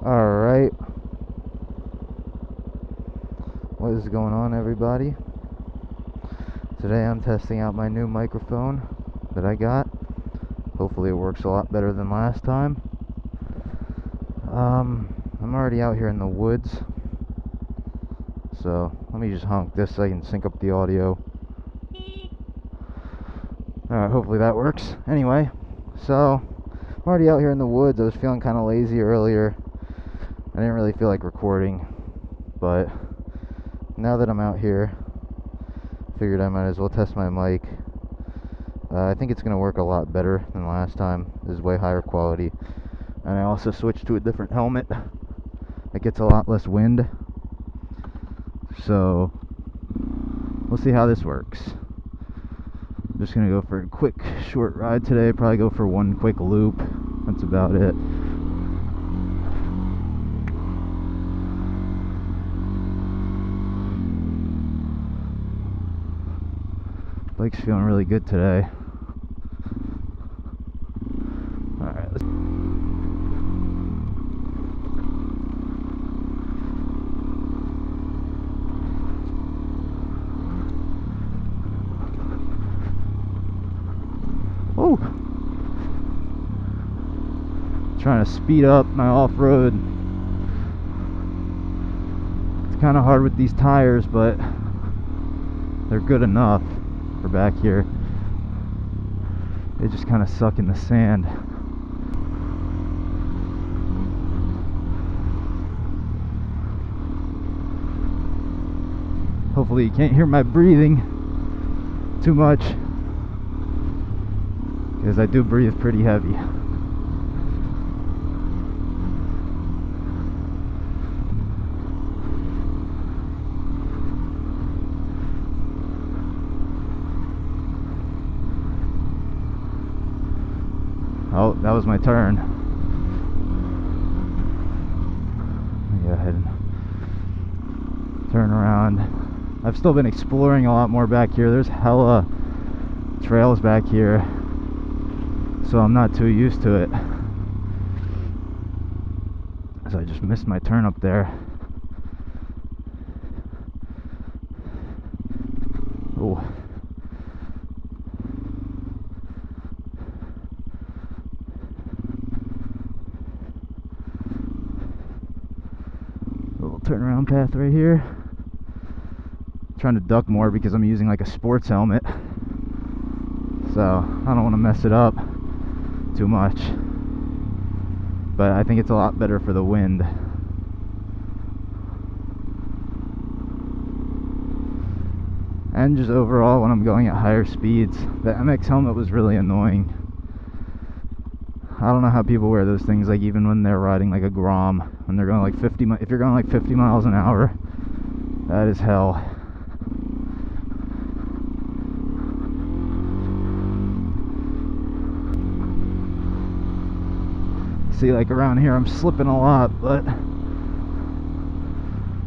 Alright, what is going on, everybody? Today I'm testing out my new microphone that I got. Hopefully it works a lot better than last time. I'm already out here in the woods, so let me just honk this so I can sync up the audio. Alright, hopefully that works. Anyway, so I'm already out here in the woods. I was feeling kind of lazy earlier. I didn't really feel like recording, but now that I'm out here, figured I might as well test my mic. I think it's going to work a lot better than last time. This is way higher quality. And I also switched to a different helmet. It gets a lot less wind. So we'll see how this works. I'm just going to go for a quick short ride today. Probably go for one quick loop. That's about it. Bike's feeling really good today. Alright, let's... Oh! Trying to speed up my off-road. It's kind of hard with these tires, but they're good enough for back here. They just kind of suck in the sand. Hopefully you can't hear my breathing too much, because I do breathe pretty heavy. Oh, that was my turn. Go ahead and turn around. I've still been exploring a lot more back here. There's hella trails back here, so I'm not too used to it. So I just missed my turn up there. Oh. Little turnaround path right here. Trying to duck more because I'm using like a sports helmet, so I don't want to mess it up too much, but I think it's a lot better for the wind. And just overall, when I'm going at higher speeds, the MX helmet was really annoying. I don't know how people wear those things, like even when they're riding like a Grom, when they're going like 50, if you're going like 50 miles an hour, that is hell. See, like around here I'm slipping a lot, but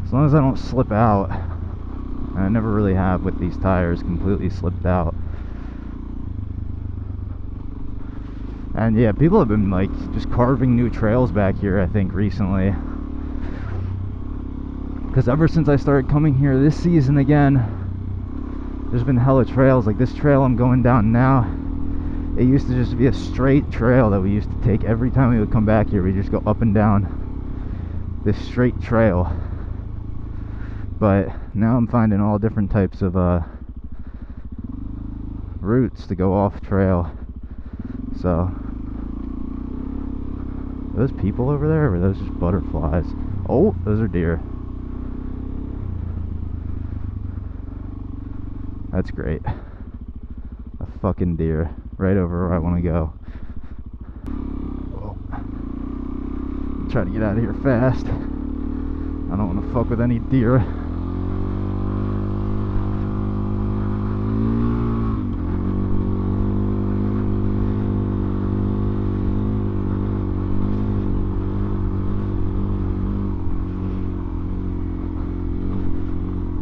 as long as I don't slip out, and I never really have with these tires completely slipped out. And yeah, people have been like just carving new trails back here, I think, recently, because ever since I started coming here this season again, there's been hella trails. Like this trail I'm going down now, it used to just be a straight trail that we used to take every time we would come back here. We just go up and down this straight trail. But now I'm finding all different types of routes to go off trail. So, are those people over there, or are those just butterflies? Oh, those are deer. That's great. A fucking deer right over where I want to go. Oh. Try to get out of here fast. I don't want to fuck with any deer.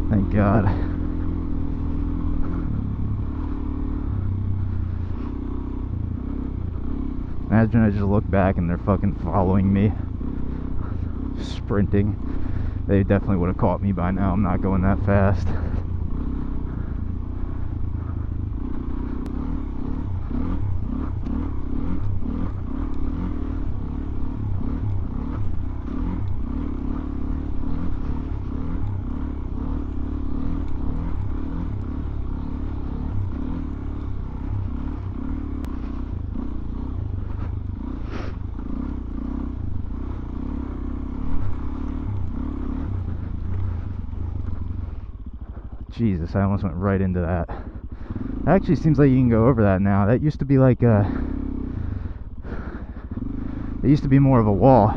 Thank God. Imagine I just look back and they're fucking following me. sprinting, they definitely would have caught me by now. I'm not going that fast. Jesus, I almost went right into that. It actually seems like you can go over that now. That used to be like it used to be more of a wall.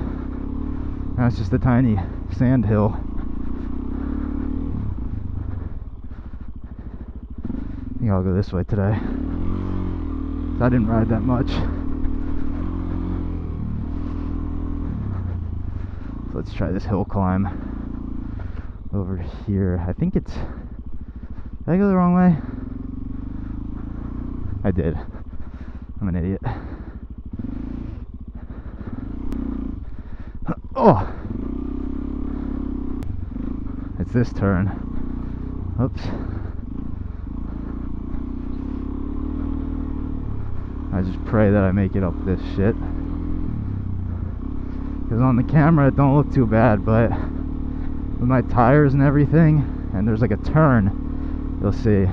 Now it's just a tiny sand hill. I think I'll go this way today. I didn't ride that much. So let's try this hill climb over here. I think it's... Did I go the wrong way? I did. I'm an idiot. Oh! It's this turn. Oops. I just pray that I make it up this shit. Because on the camera it don't look too bad, but with my tires and everything, and there's like a turn, you'll see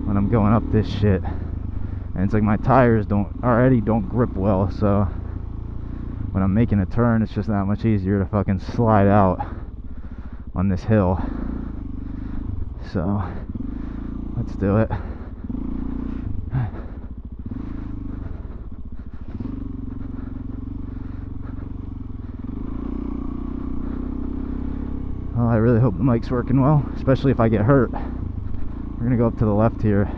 when I'm going up this shit, and it's like my tires already don't grip well, so when I'm making a turn it's just that much easier to fucking slide out on this hill. So let's do it. Well, I really hope the mic's working well, especially if I get hurt. We're gonna go up to the left here.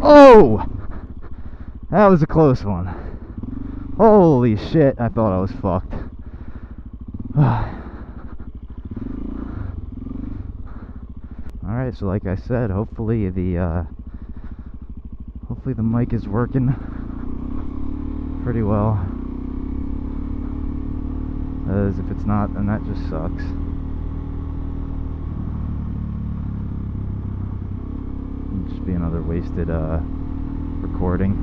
Oh! That was a close one. Holy shit, I thought I was fucked. Alright, so like I said, hopefully the mic is working pretty well. As if it's not, then that just sucks. It'll just be another wasted recording.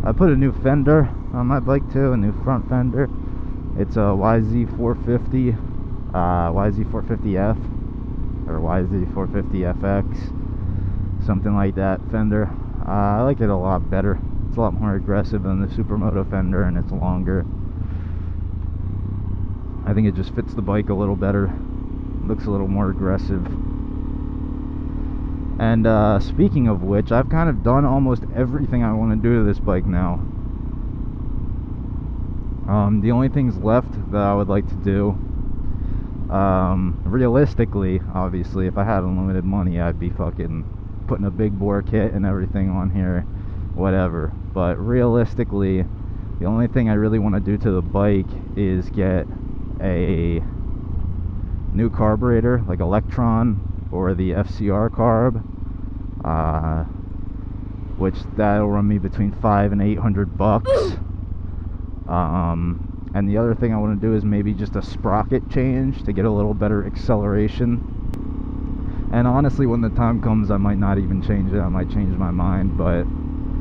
I put a new fender on my bike too, a new front fender. It's a YZ450, YZ450F, or YZ450FX, something like that fender. I like it a lot better. It's a lot more aggressive than the Supermoto fender, and it's longer. I think it just fits the bike a little better. Looks a little more aggressive. And speaking of which, I've kind of done almost everything I want to do to this bike now. The only things left that I would like to do, realistically, obviously, if I had unlimited money, I'd be fucking putting a big bore kit and everything on here, whatever. But realistically, the only thing I really want to do to the bike is get a new carburetor, like Electron or the FCR carb, which that'll run me between $500 and $800. And the other thing I want to do is maybe just a sprocket change to get a little better acceleration. And honestly, when the time comes, I might not even change it. I might change my mind, but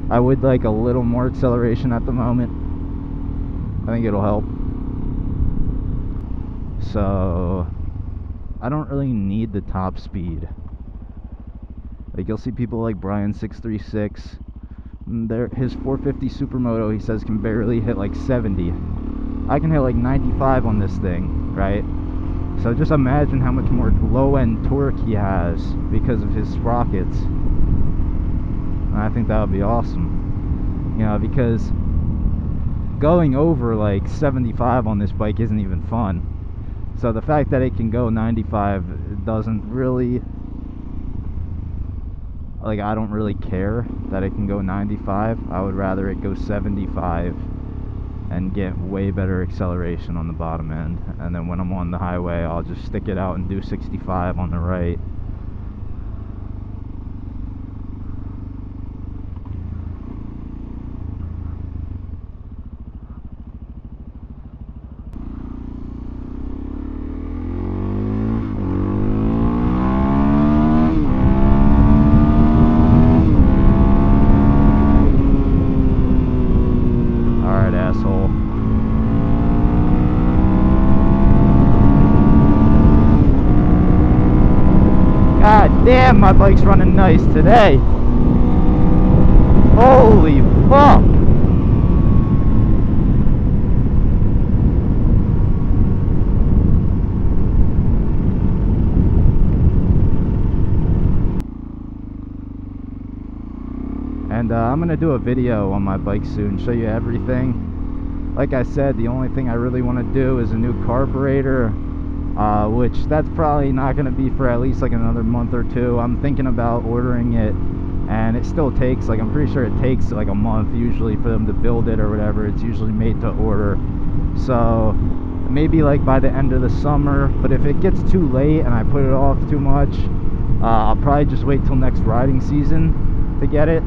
I would like a little more acceleration at the moment. I think it'll help. So I don't really need the top speed. Like, you'll see people like Brian636, his 450 Supermoto, he says, can barely hit like 70. I can hit like 95 on this thing, right? So just imagine how much more low-end torque he has because of his sprockets. And I think that would be awesome. You know, because going over like 75 on this bike isn't even fun. So the fact that it can go 95 doesn't really... Like, I don't really care that it can go 95. I would rather it go 75 and get way better acceleration on the bottom end. And then when I'm on the highway, I'll just stick it out and do 65 on the right. Alright, asshole. God damn, my bike's running nice today. Holy fuck. And I'm gonna do a video on my bike soon, show you everything. Like I said, the only thing I really want to do is a new carburetor, which that's probably not going to be for at least like another month or two. I'm thinking about ordering it, and it still takes, like, I'm pretty sure it takes like a month usually for them to build it or whatever. It's usually made to order, so maybe like by the end of the summer. But if it gets too late and I put it off too much, I'll probably just wait till next riding season to get it.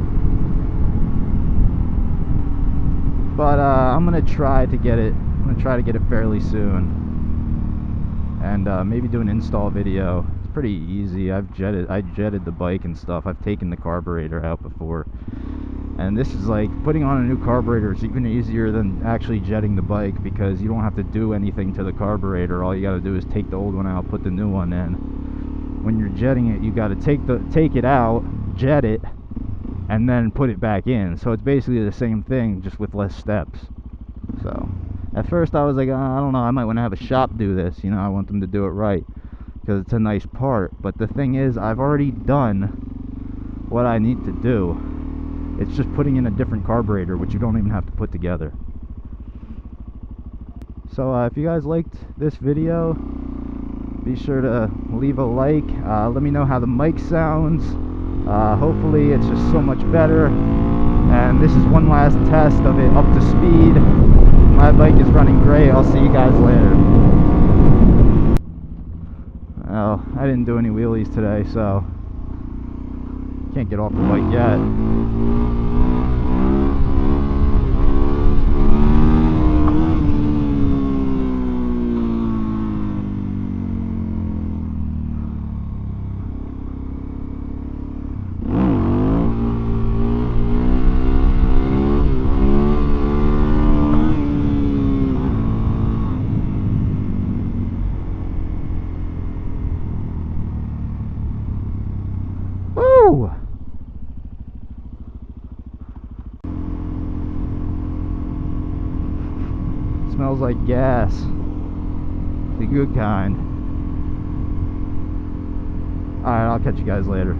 But I'm gonna try to get it. I'm gonna try to get it fairly soon, and maybe do an install video. It's pretty easy. I jetted the bike and stuff. I've taken the carburetor out before, and this is like putting on a new carburetor is even easier than actually jetting the bike, because you don't have to do anything to the carburetor. All you got to do is take the old one out, put the new one in. When you're jetting it, you got to take it out, jet it, and then put it back in. So it's basically the same thing, just with less steps. So at first I was like, I don't know, I might want to have a shop do this, you know. I want them to do it right, because it's a nice part. But the thing is, I've already done what I need to do. It's just putting in a different carburetor, which you don't even have to put together. So if you guys liked this video, be sure to leave a like. Let me know how the mic sounds. Hopefully it's just so much better. And this is one last test of it up to speed. My bike is running great. I'll see you guys later. Well, I didn't do any wheelies today, so can't get off the bike yet. Woo! Smells like gas. The good kind. Alright, I'll catch you guys later.